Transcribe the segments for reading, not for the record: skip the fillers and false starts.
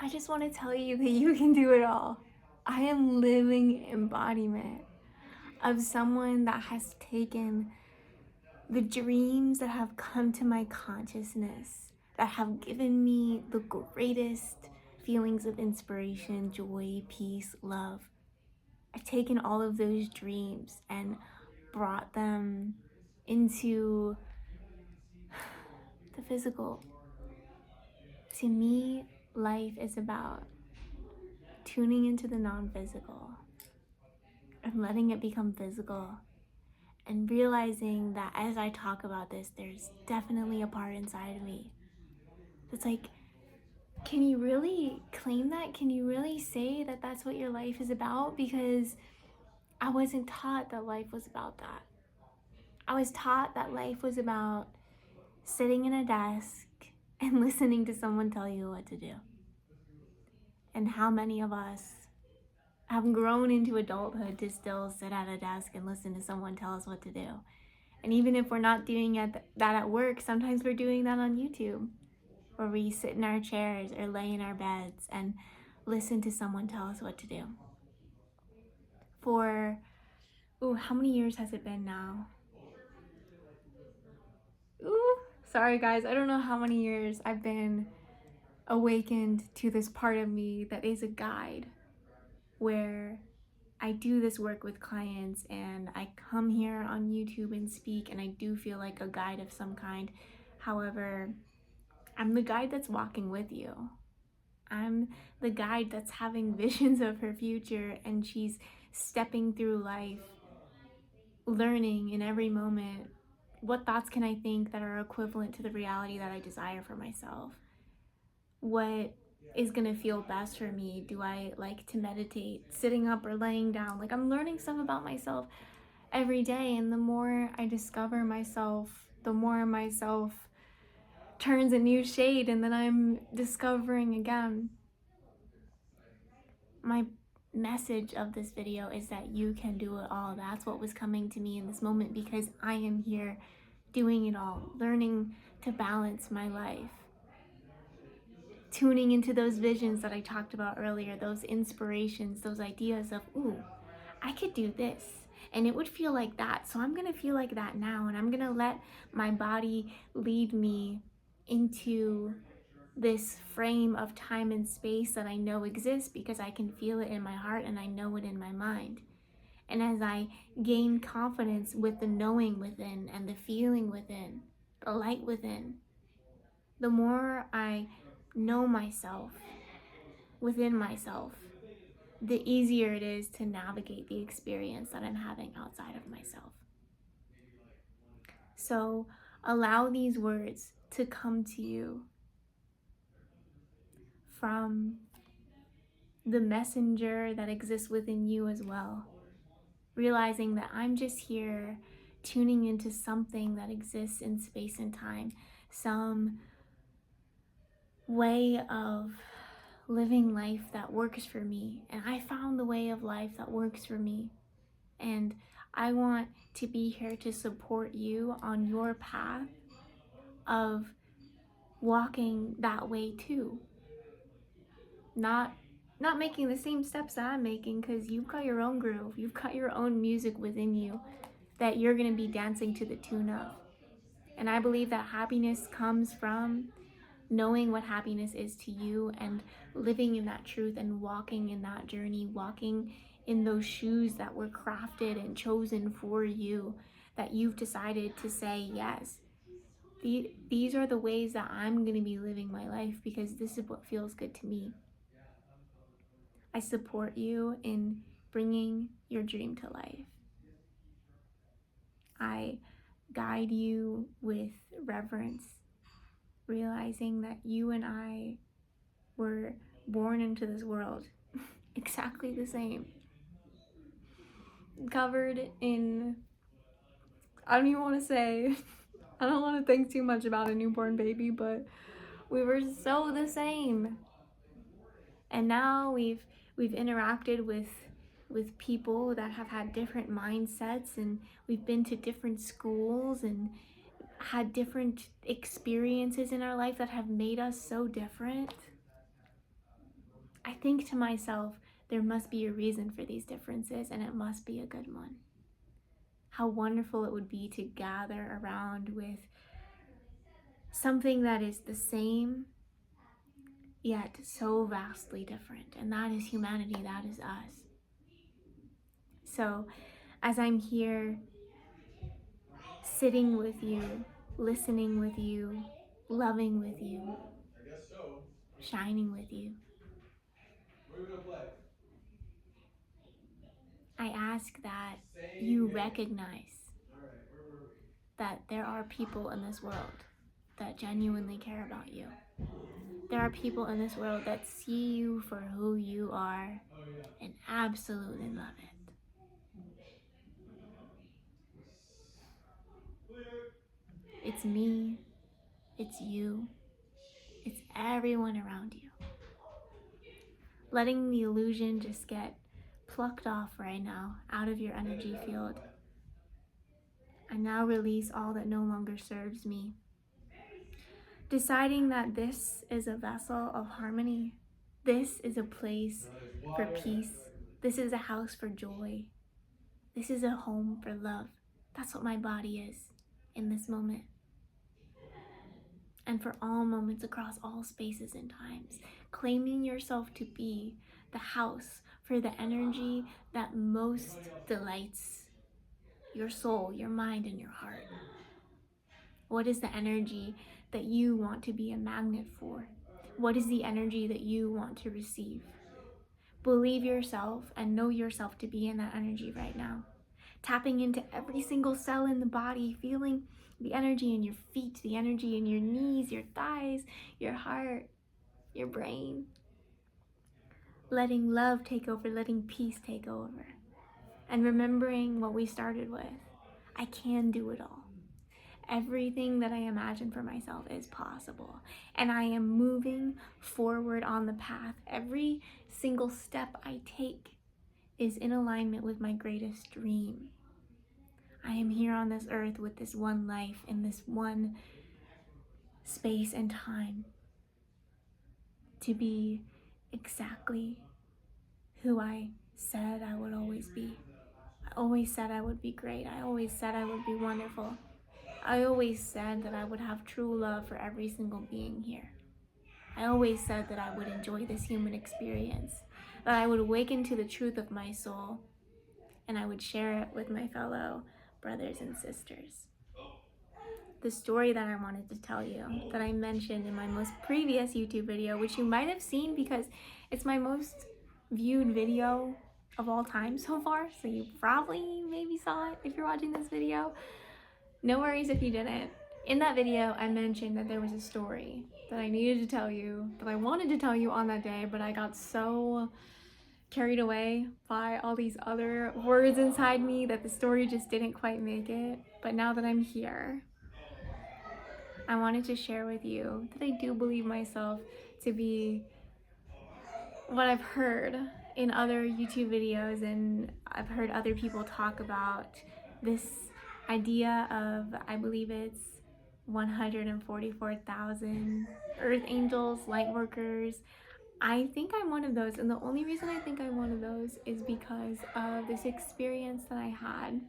I just want to tell you that you can do it all. I am living embodiment of someone that has taken the dreams that have come to my consciousness, that have given me the greatest feelings of inspiration, joy, peace, love. I've taken all of those dreams and brought them into the physical. To me, life is about tuning into the non-physical and letting it become physical, and realizing that as I talk about this, there's definitely a part inside of me that's like, can you really claim that? Can you really say that that's what your life is about? Because I wasn't taught that life was about that. I was taught that life was about sitting in a desk and listening to someone tell you what to do. And how many of us have grown into adulthood to still sit at a desk and listen to someone tell us what to do? And even if we're not doing that at work, sometimes we're doing that on YouTube, where we sit in our chairs or lay in our beds and listen to someone tell us what to do. For, how many years has it been now? Sorry guys, I don't know how many years I've been awakened to this part of me that is a guide, where I do this work with clients and I come here on YouTube and speak, and I do feel like a guide of some kind. However, I'm the guide that's walking with you. I'm the guide that's having visions of her future, and she's stepping through life, learning in every moment, what thoughts can I think that are equivalent to the reality that I desire for myself? What is gonna feel best for me? Do I like to meditate sitting up or laying down? Like, I'm learning stuff about myself every day, and the more I discover myself, the more myself turns a new shade, and then I'm discovering again. My message of this video is that you can do it all. That's what was coming to me in this moment, because I am here doing it all, learning to balance my life, tuning into those visions that I talked about earlier, those inspirations, those ideas of, ooh, I could do this and it would feel like that. So I'm gonna feel like that now, and I'm gonna let my body lead me into this frame of time and space that I know exists, because I can feel it in my heart and I know it in my mind. And as I gain confidence with the knowing within and the feeling within, the light within, the more I know myself within myself, the easier it is to navigate the experience that I'm having outside of myself. So allow these words to come to you from the messenger that exists within you as well. Realizing that I'm just here tuning into something that exists in space and time, some way of living life that works for me. And I found the way of life that works for me. And I want to be here to support you on your path of walking that way too. Not making the same steps that I'm making, because you've got your own groove, you've got your own music within you that you're going to be dancing to the tune of. And I believe that happiness comes from knowing what happiness is to you and living in that truth and walking in that journey, walking in those shoes that were crafted and chosen for you, that you've decided to say, yes, these are the ways that I'm going to be living my life, because this is what feels good to me. I support you in bringing your dream to life. I guide you with reverence, realizing that you and I were born into this world exactly the same. Covered in, I don't even want to say, I don't want to think too much about a newborn baby, but we were so the same. And now we've interacted with people that have had different mindsets, and we've been to different schools and had different experiences in our life that have made us so different. think to myself, there must be a reason for these differences, and it must be a good one. How wonderful it would be to gather around with something that is the same, yet so vastly different. And that is humanity, that is us. So, as I'm here sitting with you, listening with you, loving with you, shining with you, I ask that you recognize that there are people in this world that genuinely care about you. There are people in this world that see you for who you are and absolutely love it. It's me, it's you, it's everyone around you. Letting the illusion just get plucked off right now, out of your energy field. I now release all that no longer serves me. Deciding that this is a vessel of harmony. This is a place for peace. This is a house for joy. This is a home for love. That's what my body is in this moment. And for all moments across all spaces and times. Claiming yourself to be the house for the energy that most delights your soul, your mind, and your heart. What is the energy that you want to be a magnet for? What is the energy that you want to receive? Believe yourself and know yourself to be in that energy right now. Tapping into every single cell in the body, feeling the energy in your feet, the energy in your knees, your thighs, your heart, your brain. Letting love take over, letting peace take over. And remembering what we started with. I can do it all. Everything that I imagine for myself is possible. And I am moving forward on the path. Every single step I take is in alignment with my greatest dream. I am here on this earth with this one life in this one space and time to be exactly who I said I would always be. I always said I would be great. I always said I would be wonderful. I always said that I would have true love for every single being here. I always said that I would enjoy this human experience, that I would awaken to the truth of my soul, and I would share it with my fellow brothers and sisters. The story that I wanted to tell you, that I mentioned in my most previous YouTube video, which you might have seen because it's my most viewed video of all time so far, so you probably maybe saw it if you're watching this video. No worries if you didn't. In that video, I mentioned that there was a story that I needed to tell you, that I wanted to tell you on that day, but I got so carried away by all these other words inside me that the story just didn't quite make it. But now that I'm here, I wanted to share with you that I do believe myself to be what I've heard in other YouTube videos, and I've heard other people talk about this idea of, I believe it's 144,000 earth angels, light workers. I think I'm one of those, and the only reason I think I'm one of those is because of this experience that I had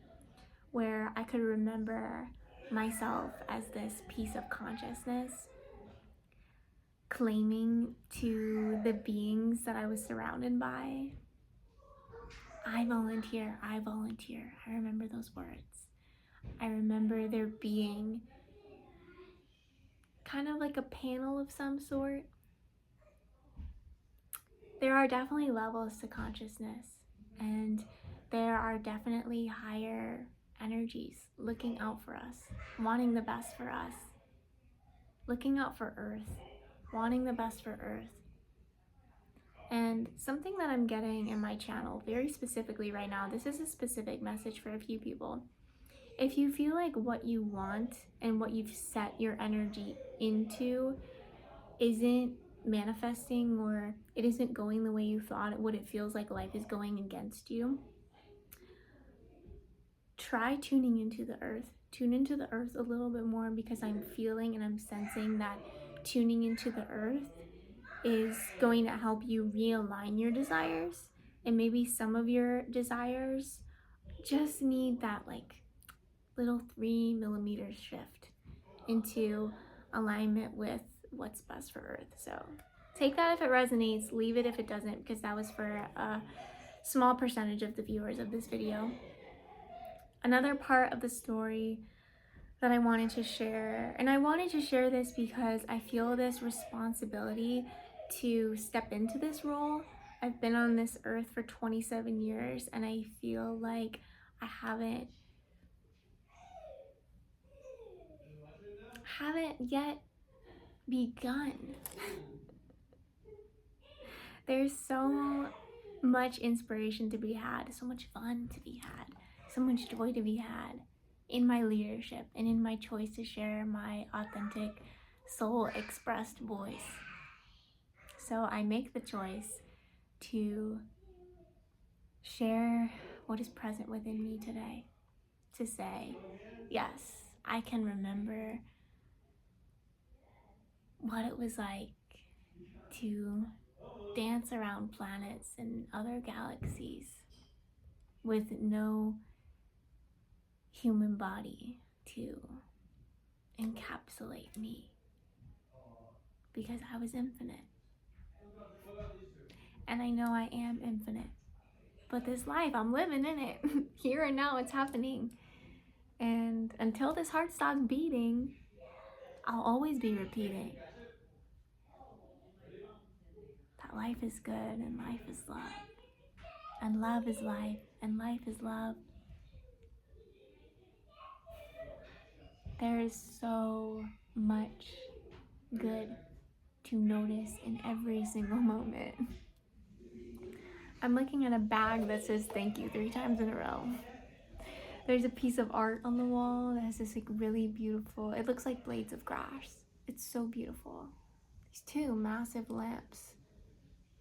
where I could remember myself as this piece of consciousness claiming to the beings that I was surrounded by, I volunteer, I volunteer. I remember those words. I remember there being kind of like a panel of some sort. There are definitely levels to consciousness, and there are definitely higher energies looking out for us, wanting the best for us, looking out for Earth, wanting the best for Earth. And something that I'm getting in my channel very specifically right now, this is a specific message for a few people. If you feel like what you want and what you've set your energy into isn't manifesting, or it isn't going the way you thought it would, it feels like life is going against you, try tuning into the earth. Tune into the earth a little bit more, because I'm feeling and I'm sensing that tuning into the earth is going to help you realign your desires. And maybe some of your desires just need that like little 3 millimeter shift into alignment with what's best for Earth. So take that if it resonates, leave it if it doesn't, because that was for a small percentage of the viewers of this video. Another part of the story that I wanted to share, and I wanted to share this because I feel this responsibility to step into this role. I've been on this earth for 27 years and I feel like I haven't yet begun. There's so much inspiration to be had, so much fun to be had, so much joy to be had in my leadership and in my choice to share my authentic, soul expressed voice. So I make the choice to share what is present within me today, to say, yes, I can remember what it was like to dance around planets and other galaxies with no human body to encapsulate me, because I was infinite. And I know I am infinite. But this life, I'm living in it. Here and now, it's happening. And until this heart stops beating, I'll always be repeating that life is good and life is love. And love is life and life is love. There is so much good to notice in every single moment. I'm looking at a bag that says thank you 3 times in a row. There's a piece of art on the wall that has this like really beautiful, it looks like blades of grass. It's so beautiful. These 2 massive lamps.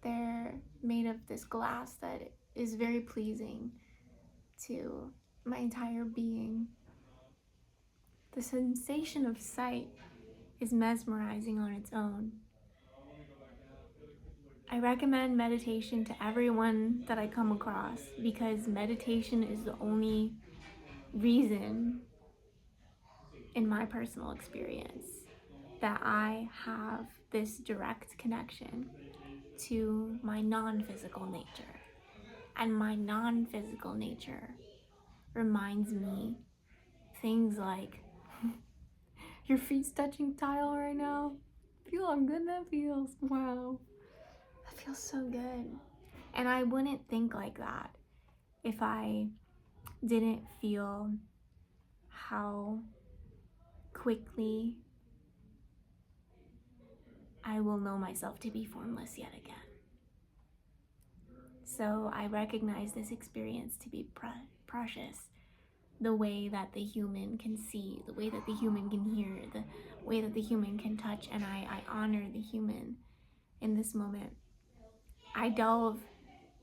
They're made of this glass that is very pleasing to my entire being. The sensation of sight is mesmerizing on its own. I recommend meditation to everyone that I come across because meditation is the only reason, in my personal experience, that I have this direct connection to my non-physical nature. And my non-physical nature reminds me things like, your feet's touching tile right now. Feel how good that feels. Wow. That feels so good. And I wouldn't think like that if I didn't feel how quickly I will know myself to be formless yet again. So I recognize this experience to be precious. The way that the human can see, the way that the human can hear, the way that the human can touch, and I honor the human in this moment. I delve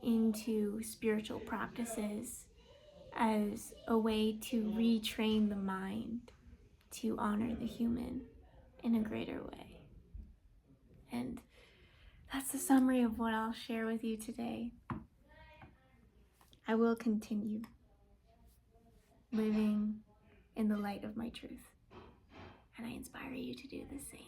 into spiritual practices as a way to retrain the mind to honor the human in a greater way. And that's the summary of what I'll share with you today. I will continue living in the light of my truth, and I inspire you to do the same.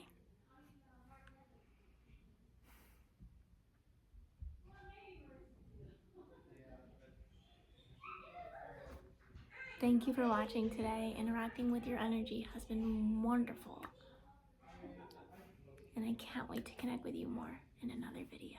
Thank you for watching today. Interacting with your energy has been wonderful. And I can't wait to connect with you more in another video.